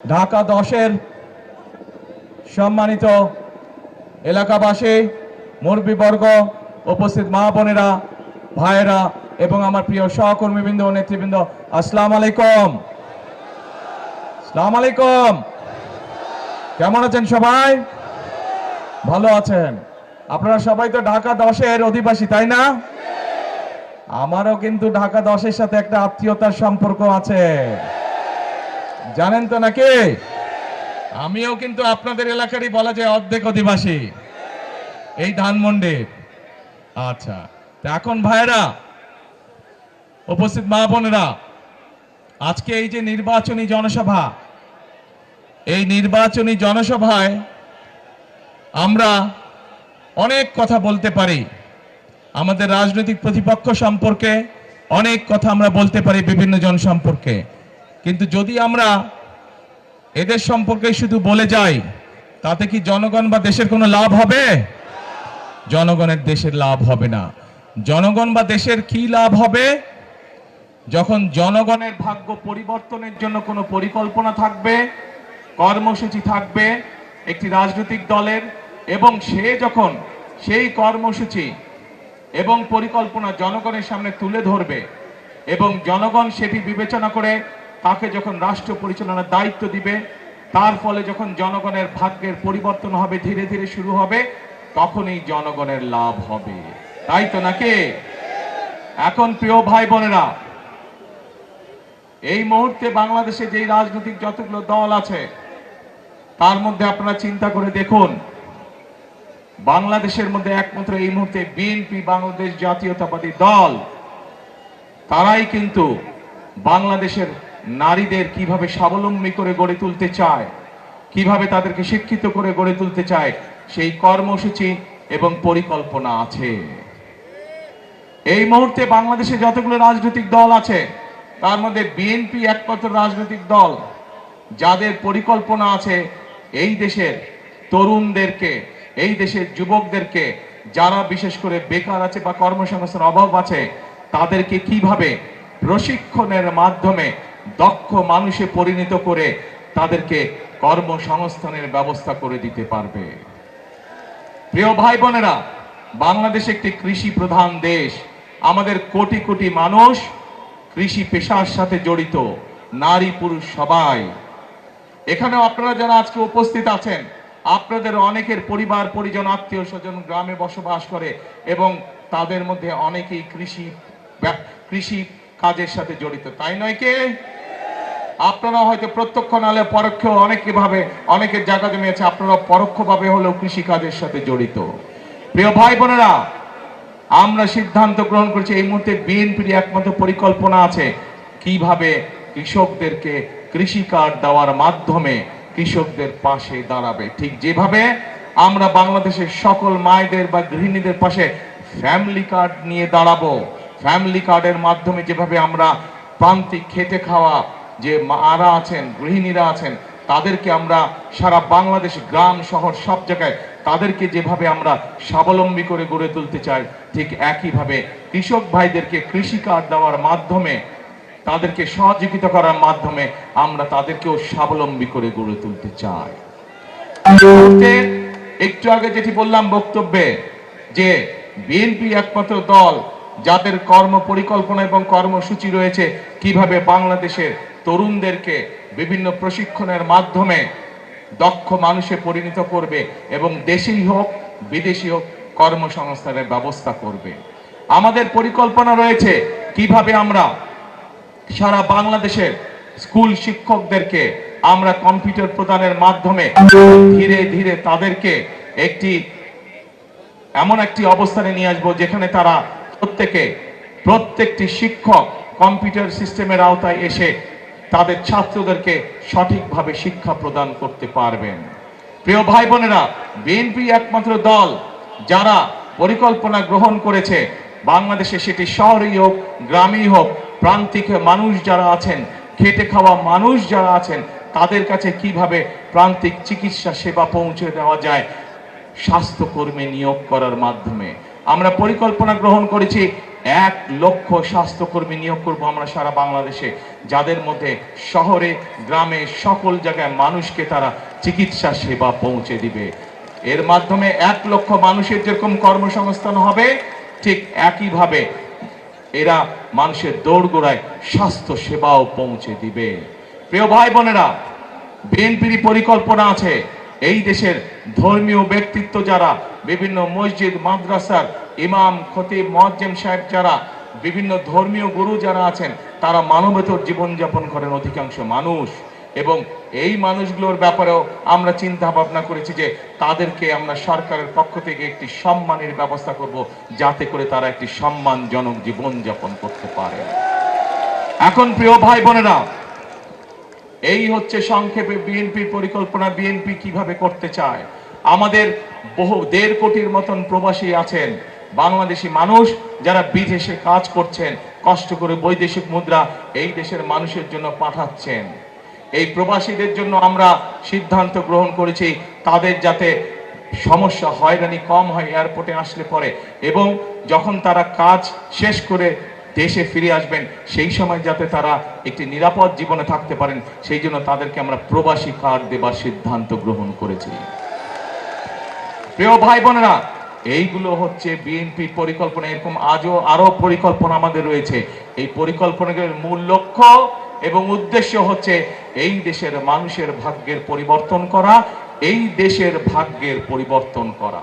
ঢাকা 10-এর সম্মানিত এলাকাবাসী, মুরব্বীবর্গ, উপস্থিত মা বোনেরা, ভাইয়েরা এবং আমার প্রিয় সহকর্মীবৃন্দ ও নেতৃবৃন্দ, আসসালামু আলাইকুম। আসসালামু আলাইকুম। কেমন আছেন সবাই? ভালো আছেন? আপনারা সবাই তো ঢাকা 10-এর অধিবাসী, তাই না? আমারও কিন্তু ঢাকা 10-এর সাথে একটা আত্মীয়তার সম্পর্ক আছে, জানেন তো নাকি? আমিও কিন্তু আপনাদের এলাকারই বলা যায় অর্ধেক অধিবাসী, এই ধানমন্ডির। আচ্ছা, এখন ভাইয়েরা, উপস্থিত মা বোনেরা, আজকে এই যে নির্বাচনী জনসভা, এই নির্বাচনী জনসভায় আমরা অনেক কথা বলতে পারি, আমাদের রাজনৈতিক প্রতিপক্ষ সম্পর্কে অনেক কথা আমরা বলতে পারি, বিভিন্ন জন সম্পর্কে। কিন্তু যদি আমরা এদের সম্পর্কে শুধু বলে যাই, তাতে কি জনগণ বা দেশের কোনো লাভ হবে? জনগণের দেশের লাভ হবে না। জনগণ বা দেশের কি লাভ হবে? যখন জনগণের ভাগ্য পরিবর্তনের জন্য কোনো পরিকল্পনা থাকবে, কর্মসূচি থাকবে একটি রাজনৈতিক দলের, এবং সে যখন সেই কর্মসূচি এবং পরিকল্পনা জনগণের সামনে তুলে ধরবে এবং জনগণ সেটি বিবেচনা করে তাকে যখন রাষ্ট্র পরিচালনার দায়িত্ব দিবে, তার ফলে যখন জনগণের ভাগ্যের পরিবর্তন হবে, ধীরে ধীরে শুরু হবে, তখনই জনগণের লাভ হবে, তাই তো নাকি? এখন প্রিয় ভাই বোনেরা, এই মুহূর্তে বাংলাদেশে যে রাজনৈতিক যতগুলো দল আছে, তার মধ্যে আপনারা চিন্তা করে দেখুন, বাংলাদেশের মধ্যে একমাত্র এই মুহূর্তে বিএনপি, বাংলাদেশ জাতীয়তাবাদী দল, তারাই কিন্তু বাংলাদেশের নারীদের কিভাবে স্বাবলম্বী করে গড়ে তুলতে চায়, কিভাবে তাদেরকে শিক্ষিত করে গড়ে তুলতে চায়, সেই কর্মসূচি এবং পরিকল্পনা আছে। এই মুহূর্তে বাংলাদেশে যতগুলো রাজনৈতিক দল আছে, তার মধ্যে বিএনপি একমাত্র রাজনৈতিক দল যাদের পরিকল্পনা আছে এই দেশের তরুণদেরকে, এই দেশের যুবকদেরকে, যারা বিশেষ করে বেকার আছে বা কর্মসংস্থানের অভাব আছে, তাদেরকে কিভাবে প্রশিক্ষণের মাধ্যমে দক্ষ মানুষে পরিণত করে তাদেরকে কর্মসংস্থানের ব্যবস্থা করে দিতে পারবে। প্রিয় ভাই বোনেরা, বাংলাদেশ একটি কৃষি প্রধান দেশ। আমাদের কোটি কোটি মানুষ কৃষি পেশার সাথে জড়িত, নারী পুরুষ সবাই। এখানেও আপনারা যারা আজকে উপস্থিত আছেন, আপনাদের অনেকের পরিবার পরিজন, আত্মীয় স্বজন গ্রামে বসবাস করে এবং তাদের মধ্যে অনেকেই কৃষি কাজের সাথে জড়িত, তাই নয় কি? আপনারা হয়তো প্রত্যক্ষ নালে পরোক্ষ অনেকভাবে অনেকের জায়গা জমি আছে, আপনারা পরোক্ষভাবে হলেও কৃষি কাজের সাথে জড়িত। প্রিয় ভাই বোনেরা, আমরা সিদ্ধান্ত গ্রহণ করেছি এই মুহূর্তে বিএনপির একমাত্র পরিকল্পনা আছে কিভাবে কৃষকদেরকে কৃষি কার্ড দেওয়ার মাধ্যমে কৃষকদের পাশে দাঁড়াবে। ঠিক যেভাবে আমরা বাংলাদেশের সকল মায়েদের বা গৃহিণীদের পাশে ফ্যামিলি কার্ড নিয়ে দাঁড়াবো, ফ্যামিলি কার্ডের মাধ্যমে যেভাবে আমরা প্রান্তিক খেটে খাওয়া যে মারা আছেন, গৃহিণীরা আছেন, তাদেরকে আমরা সারা বাংলাদেশ গ্রাম শহর সব জায়গায় তাদেরকে যেভাবে আমরা স্বাবলম্বী করে গড়ে তুলতে চাই, ঠিক একইভাবে কৃষক ভাইদেরকে কৃষি কার্ড দেওয়ার মাধ্যমে, তাদেরকে সহযোগিতা করার মাধ্যমে আমরা তাদেরকেও স্বাবলম্বী করে গড়ে তুলতে চাই। একটু আগে যেটি বললাম বক্তব্যে, যে বিএনপি একমাত্র দল যাদের কর্ম পরিকল্পনা এবং কর্মসূচি রয়েছে কিভাবে বাংলাদেশের তরুণদেরকে বিভিন্ন প্রশিক্ষণের মাধ্যমে দক্ষ মানুষে পরিণত করবে এবং দেশেই হোক বিদেশি হোক কর্মসংস্থানের ব্যবস্থা করবে। আমাদের পরিকল্পনা রয়েছে কিভাবে আমরা সারা বাংলাদেশের স্কুল শিক্ষকদেরকে আমরা কম্পিউটার প্রদানের মাধ্যমে ধীরে ধীরে তাদেরকে এমন একটি অবস্থানে নিয়ে আসবো যেখানে তারা প্রত্যেকটি শিক্ষক কম্পিউটার সিস্টেমের আওতায় এসে তাদের ছাত্রদেরকে সঠিকভাবে শিক্ষা প্রদান করতে পারবেন। প্রিয় ভাই বোনেরা, বিএনপি একমাত্র দল যারা পরিকল্পনা গ্রহণ করেছে বাংলাদেশে, সেটি শহরেই হোক গ্রামেই হোক, প্রান্তিক মানুষ যারা আছেন, খেটে খাওয়া মানুষ যারা আছেন, তাদের কাছে কিভাবে প্রান্তিক চিকিৎসা সেবা পৌঁছে দেওয়া যায় স্বাস্থ্যকর্মী নিয়োগ করার মাধ্যমে। আমরা পরিকল্পনা গ্রহণ করেছি 1 লক্ষ স্বাস্থ্যকর্মী নিয়োগ করব আমরা সারা বাংলাদেশে, যাদের মধ্যে শহরে গ্রামে সকল জায়গায় মানুষকে তারা চিকিৎসা সেবা পৌঁছে দিবে। এর মাধ্যমে 1 লক্ষ মানুষের যেরকম কর্মসংস্থান হবে, ঠিক একইভাবে এরা মানুষের দোরগোড়ায় স্বাস্থ্য সেবাও পৌঁছে দিবে। প্রিয় ভাই বোনেরা, বিএনপির পরিকল্পনা আছে এই দেশের ধর্মীয় ব্যক্তিত্ব যারা, বিভিন্ন মসজিদ মাদ্রাসার ইমাম খতিব মুয়াজ্জিম সাহেব যারা, বিভিন্ন ধর্মীয় গুরু যারা আছেন, তারা মানবেতর জীবনযাপন করেন অধিকাংশ মানুষ, এবং এই মানুষগুলোর ব্যাপারেও আমরা চিন্তা ভাবনা করেছি যে তাদেরকে আমরা সরকারের পক্ষ থেকে একটি সম্মানের ব্যবস্থা করব, যাতে করে তারা একটি সম্মানজনক জীবনযাপন করতে পারে। এখন প্রিয় ভাই বোনেরা, এই হচ্ছে সংক্ষেপে বিএনপির পরিকল্পনা, বিএনপি কিভাবে করতে চায়। আমাদের বহু 1.5 কোটির মতন প্রবাসী আছেন, বাংলাদেশি মানুষ যারা বিদেশে কাজ করছেন, কষ্ট করে বৈদেশিক মুদ্রা এই দেশের মানুষের জন্য পাঠাচ্ছেন। এই প্রবাসীদের জন্য আমরা সিদ্ধান্ত গ্রহণ করেছি তাদের যাতে সমস্যা হয়রানি কম হয় এয়ারপোর্টে আসলে পরে, এবং যখন তারা কাজ শেষ করে দেশে ফিরে আসবেন সেই সময় যাতে তারা একটি নিরাপদ জীবনে থাকতে পারেন, সেই জন্য তাদেরকে আমরা প্রবাসী কার্ড দেবার সিদ্ধান্ত গ্রহণ করেছি। প্রিয় ভাই বোনেরা, এইগুলো হচ্ছে বিএনপির পরিকল্পনা। এরকম আরো পরিকল্পনা আমাদের রয়েছে। এই পরিকল্পনাগুলোর মূল লক্ষ্য এবং উদ্দেশ্য হচ্ছে এই দেশের মানুষের ভাগ্যের পরিবর্তন করা, এই দেশের ভাগ্যের পরিবর্তন করা।